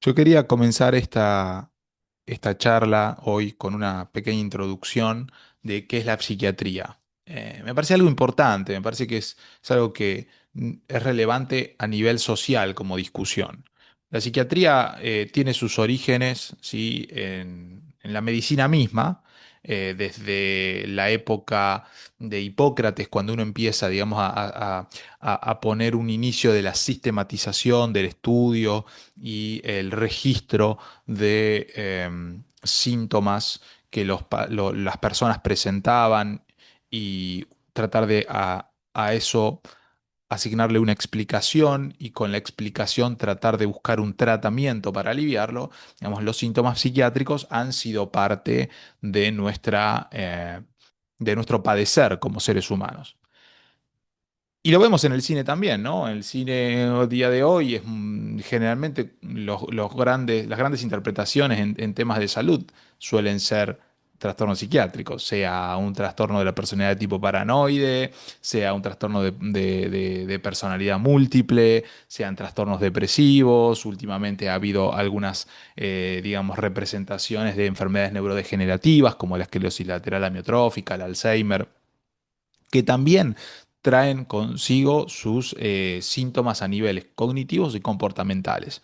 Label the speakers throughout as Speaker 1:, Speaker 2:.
Speaker 1: Yo quería comenzar esta charla hoy con una pequeña introducción de qué es la psiquiatría. Me parece algo importante, me parece que es algo que es relevante a nivel social como discusión. La psiquiatría tiene sus orígenes, ¿sí? en la medicina misma, desde la época de Hipócrates, cuando uno empieza, digamos, a poner un inicio de la sistematización del estudio y el registro de síntomas que las personas presentaban y tratar de a eso asignarle una explicación y con la explicación tratar de buscar un tratamiento para aliviarlo. Digamos, los síntomas psiquiátricos han sido parte de de nuestro padecer como seres humanos. Y lo vemos en el cine también, ¿no? En el cine día de hoy es generalmente las grandes interpretaciones en temas de salud suelen ser trastornos psiquiátricos, sea un trastorno de la personalidad de tipo paranoide, sea un trastorno de personalidad múltiple, sean trastornos depresivos. Últimamente ha habido algunas, digamos, representaciones de enfermedades neurodegenerativas como la esclerosis lateral amiotrófica, el Alzheimer que también traen consigo sus síntomas a niveles cognitivos y comportamentales.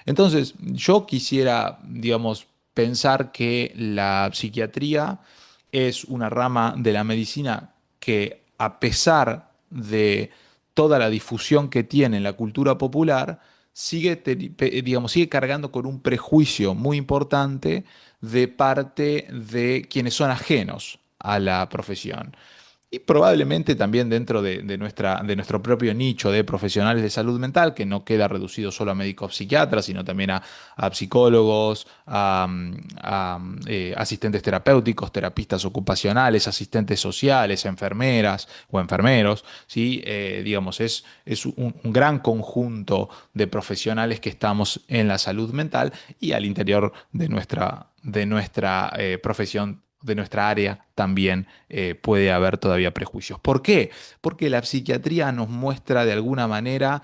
Speaker 1: Entonces, yo quisiera, digamos, pensar que la psiquiatría es una rama de la medicina que, a pesar de toda la difusión que tiene en la cultura popular, digamos, sigue cargando con un prejuicio muy importante de parte de quienes son ajenos a la profesión. Y probablemente también dentro de nuestro propio nicho de profesionales de salud mental, que no queda reducido solo a médicos psiquiatras, sino también a psicólogos, asistentes terapéuticos, terapistas ocupacionales, asistentes sociales, enfermeras o enfermeros, ¿sí? Digamos, es un gran conjunto de profesionales que estamos en la salud mental y al interior de nuestra profesión, de nuestra área, también puede haber todavía prejuicios. ¿Por qué? Porque la psiquiatría nos muestra de alguna manera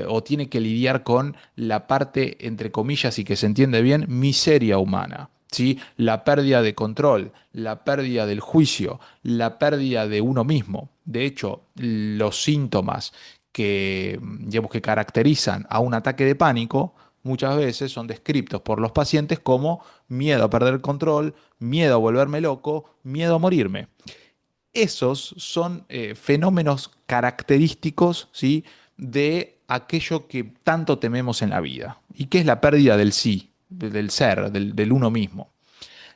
Speaker 1: o tiene que lidiar con la parte, entre comillas, y que se entiende bien, miseria humana. ¿Sí? La pérdida de control, la pérdida del juicio, la pérdida de uno mismo. De hecho, los síntomas digamos, que caracterizan a un ataque de pánico muchas veces son descritos por los pacientes como miedo a perder el control, miedo a volverme loco, miedo a morirme. Esos son fenómenos característicos, ¿sí? de aquello que tanto tememos en la vida, y que es la pérdida del sí, del ser, del uno mismo.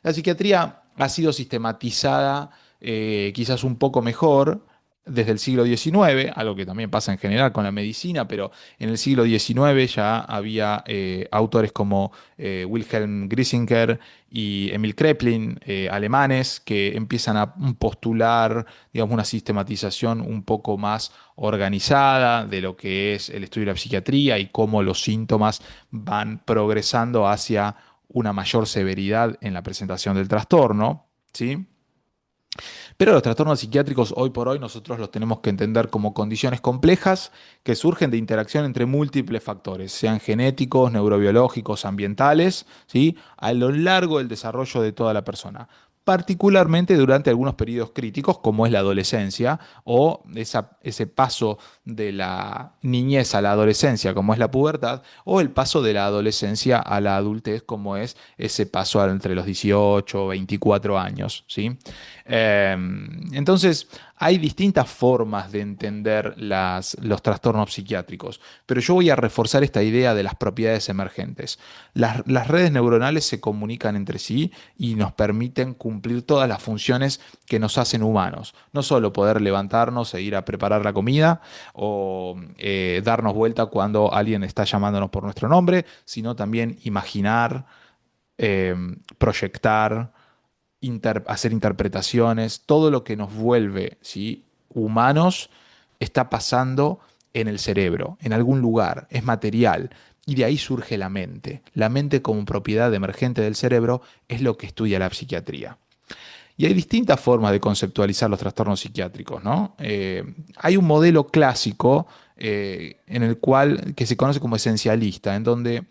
Speaker 1: La psiquiatría ha sido sistematizada quizás un poco mejor desde el siglo XIX, algo que también pasa en general con la medicina, pero en el siglo XIX ya había autores como Wilhelm Grisinger y Emil Kraepelin, alemanes, que empiezan a postular, digamos, una sistematización un poco más organizada de lo que es el estudio de la psiquiatría y cómo los síntomas van progresando hacia una mayor severidad en la presentación del trastorno, ¿sí? Pero los trastornos psiquiátricos hoy por hoy nosotros los tenemos que entender como condiciones complejas que surgen de interacción entre múltiples factores, sean genéticos, neurobiológicos, ambientales, ¿sí? A lo largo del desarrollo de toda la persona, particularmente durante algunos periodos críticos como es la adolescencia o ese paso de la niñez a la adolescencia como es la pubertad o el paso de la adolescencia a la adultez como es ese paso entre los 18 o 24 años, ¿sí? Entonces, hay distintas formas de entender los trastornos psiquiátricos, pero yo voy a reforzar esta idea de las propiedades emergentes. Las redes neuronales se comunican entre sí y nos permiten cumplir todas las funciones que nos hacen humanos. No solo poder levantarnos e ir a preparar la comida o darnos vuelta cuando alguien está llamándonos por nuestro nombre, sino también imaginar, proyectar, hacer interpretaciones, todo lo que nos vuelve, ¿sí? humanos está pasando en el cerebro, en algún lugar, es material. Y de ahí surge la mente. La mente como propiedad emergente del cerebro es lo que estudia la psiquiatría. Y hay distintas formas de conceptualizar los trastornos psiquiátricos, ¿no? Hay un modelo clásico en el cual, que se conoce como esencialista, en donde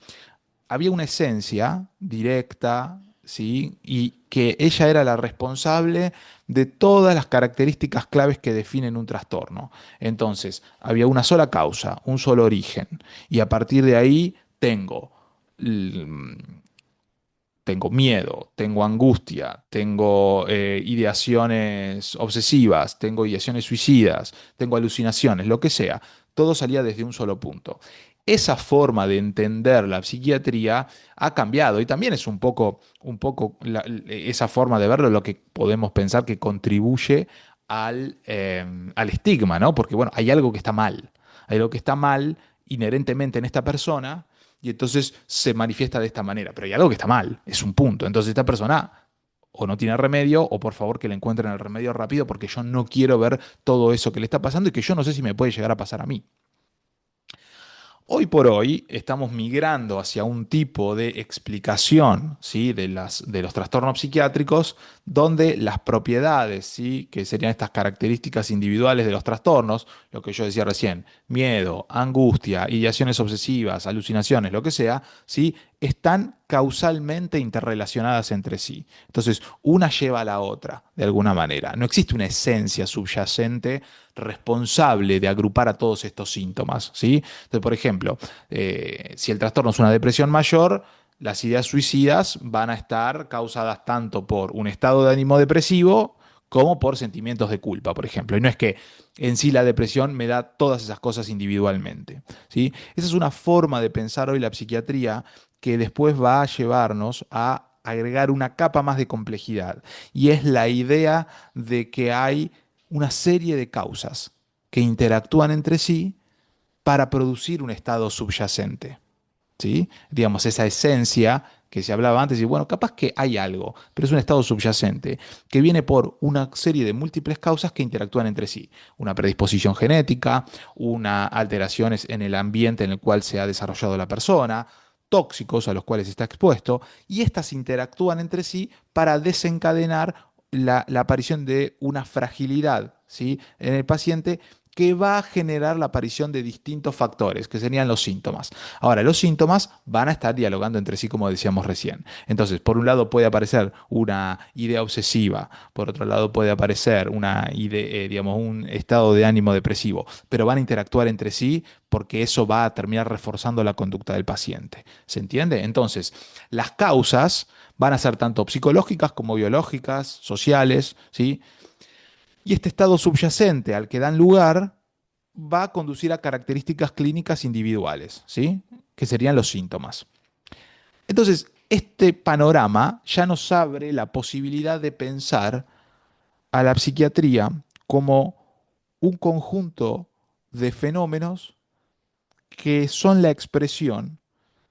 Speaker 1: había una esencia directa, ¿sí? Y que ella era la responsable de todas las características claves que definen un trastorno. Entonces, había una sola causa, un solo origen, y a partir de ahí l- tengo miedo, tengo angustia, tengo ideaciones obsesivas, tengo ideaciones suicidas, tengo alucinaciones, lo que sea. Todo salía desde un solo punto. Esa forma de entender la psiquiatría ha cambiado y también es un poco esa forma de verlo lo que podemos pensar que contribuye al estigma, ¿no? Porque, bueno, hay algo que está mal. Hay algo que está mal inherentemente en esta persona y entonces se manifiesta de esta manera. Pero hay algo que está mal, es un punto. Entonces esta persona o no tiene remedio o por favor que le encuentren el remedio rápido porque yo no quiero ver todo eso que le está pasando y que yo no sé si me puede llegar a pasar a mí. Hoy por hoy estamos migrando hacia un tipo de explicación, ¿sí? De los trastornos psiquiátricos, donde las propiedades, ¿sí? Que serían estas características individuales de los trastornos, lo que yo decía recién, miedo, angustia, ideaciones obsesivas, alucinaciones, lo que sea, ¿sí? Están causalmente interrelacionadas entre sí. Entonces, una lleva a la otra, de alguna manera. No existe una esencia subyacente responsable de agrupar a todos estos síntomas, ¿sí? Entonces, por ejemplo, si el trastorno es una depresión mayor, las ideas suicidas van a estar causadas tanto por un estado de ánimo depresivo como por sentimientos de culpa, por ejemplo. Y no es que en sí la depresión me da todas esas cosas individualmente, ¿sí? Esa es una forma de pensar hoy la psiquiatría que después va a llevarnos a agregar una capa más de complejidad. Y es la idea de que hay una serie de causas que interactúan entre sí para producir un estado subyacente, ¿sí? Digamos, esa esencia que se hablaba antes, y bueno, capaz que hay algo, pero es un estado subyacente que viene por una serie de múltiples causas que interactúan entre sí. Una predisposición genética, una alteraciones en el ambiente en el cual se ha desarrollado la persona, tóxicos a los cuales está expuesto, y estas interactúan entre sí para desencadenar la aparición de una fragilidad, ¿sí? En el paciente que va a generar la aparición de distintos factores, que serían los síntomas. Ahora, los síntomas van a estar dialogando entre sí, como decíamos recién. Entonces, por un lado puede aparecer una idea obsesiva, por otro lado puede aparecer una idea, digamos, un estado de ánimo depresivo, pero van a interactuar entre sí porque eso va a terminar reforzando la conducta del paciente. ¿Se entiende? Entonces, las causas van a ser tanto psicológicas como biológicas, sociales, ¿sí? Y este estado subyacente al que dan lugar va a conducir a características clínicas individuales, ¿sí? Que serían los síntomas. Entonces, este panorama ya nos abre la posibilidad de pensar a la psiquiatría como un conjunto de fenómenos que son la expresión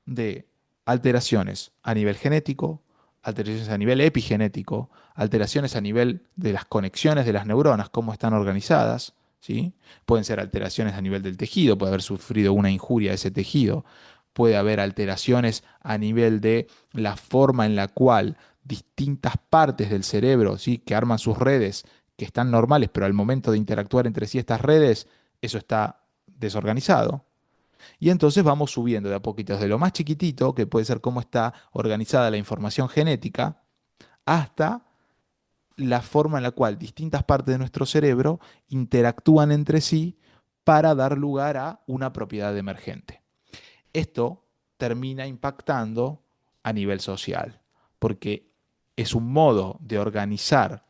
Speaker 1: de alteraciones a nivel genético, alteraciones a nivel epigenético, alteraciones a nivel de las conexiones de las neuronas, cómo están organizadas, ¿sí? Pueden ser alteraciones a nivel del tejido, puede haber sufrido una injuria a ese tejido, puede haber alteraciones a nivel de la forma en la cual distintas partes del cerebro, ¿sí? Que arman sus redes, que están normales, pero al momento de interactuar entre sí estas redes, eso está desorganizado. Y entonces vamos subiendo de a poquitos, de lo más chiquitito, que puede ser cómo está organizada la información genética, hasta la forma en la cual distintas partes de nuestro cerebro interactúan entre sí para dar lugar a una propiedad emergente. Esto termina impactando a nivel social, porque es un modo de organizar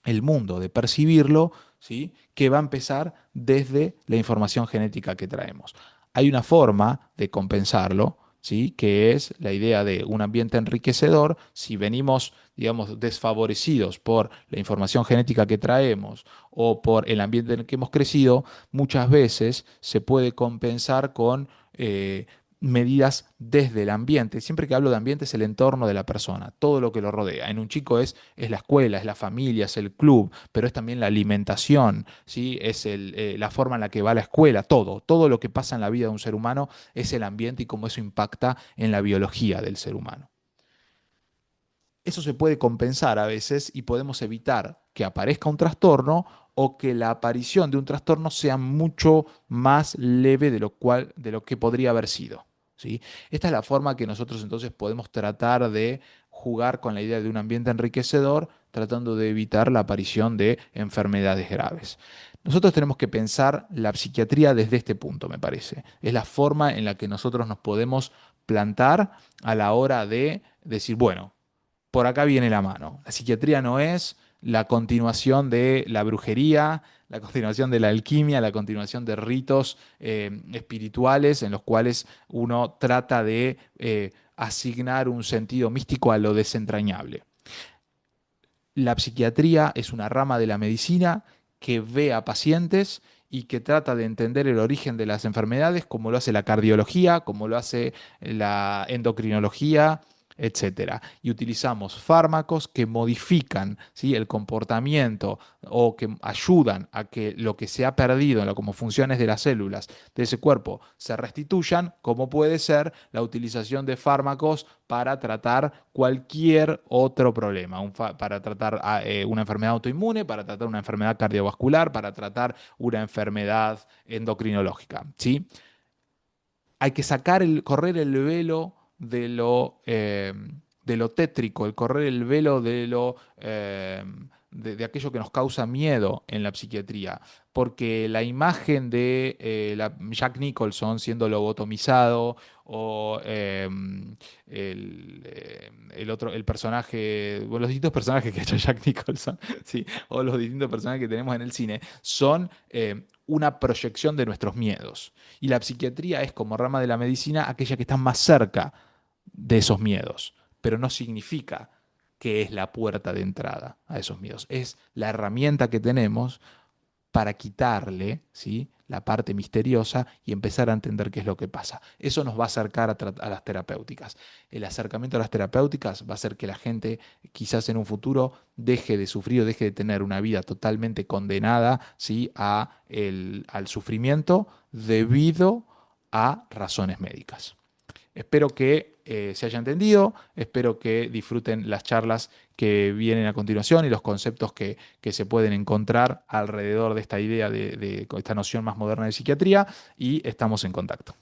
Speaker 1: el mundo, de percibirlo, ¿sí? Que va a empezar desde la información genética que traemos. Hay una forma de compensarlo, ¿sí? Que es la idea de un ambiente enriquecedor. Si venimos, digamos, desfavorecidos por la información genética que traemos o por el ambiente en el que hemos crecido, muchas veces se puede compensar con medidas desde el ambiente. Siempre que hablo de ambiente es el entorno de la persona, todo lo que lo rodea. En un chico es la escuela, es la familia, es el club, pero es también la alimentación, ¿sí? Es la forma en la que va a la escuela, todo lo que pasa en la vida de un ser humano es el ambiente y cómo eso impacta en la biología del ser humano. Eso se puede compensar a veces y podemos evitar que aparezca un trastorno o que la aparición de un trastorno sea mucho más leve de lo que podría haber sido. ¿sí? Esta es la forma que nosotros entonces podemos tratar de jugar con la idea de un ambiente enriquecedor, tratando de evitar la aparición de enfermedades graves. Nosotros tenemos que pensar la psiquiatría desde este punto, me parece. Es la forma en la que nosotros nos podemos plantar a la hora de decir, bueno, por acá viene la mano. La psiquiatría no es la continuación de la brujería, la continuación de la alquimia, la continuación de ritos espirituales en los cuales uno trata de asignar un sentido místico a lo desentrañable. La psiquiatría es una rama de la medicina que ve a pacientes y que trata de entender el origen de las enfermedades, como lo hace la cardiología, como lo hace la endocrinología, etcétera. Y utilizamos fármacos que modifican, ¿sí?, el comportamiento o que ayudan a que lo que se ha perdido en como funciones de las células de ese cuerpo se restituyan, como puede ser la utilización de fármacos para tratar cualquier otro problema, para tratar una enfermedad autoinmune, para tratar una enfermedad cardiovascular, para tratar una enfermedad endocrinológica, ¿sí? Hay que correr el velo de lo tétrico, el correr el velo de aquello que nos causa miedo en la psiquiatría, porque la imagen de Jack Nicholson siendo lobotomizado o el otro, el personaje, bueno, los distintos personajes que ha hecho Jack Nicholson, sí, o los distintos personajes que tenemos en el cine, son una proyección de nuestros miedos. Y la psiquiatría es, como rama de la medicina, aquella que está más cerca de esos miedos, pero no significa que es la puerta de entrada a esos miedos. Es la herramienta que tenemos para quitarle, ¿sí?, la parte misteriosa y empezar a entender qué es lo que pasa. Eso nos va a acercar a las terapéuticas. El acercamiento a las terapéuticas va a hacer que la gente quizás en un futuro deje de sufrir o deje de tener una vida totalmente condenada, ¿sí?, al sufrimiento debido a razones médicas. Espero que se haya entendido, espero que disfruten las charlas que vienen a continuación y los conceptos que se pueden encontrar alrededor de esta idea de esta noción más moderna de psiquiatría, y estamos en contacto.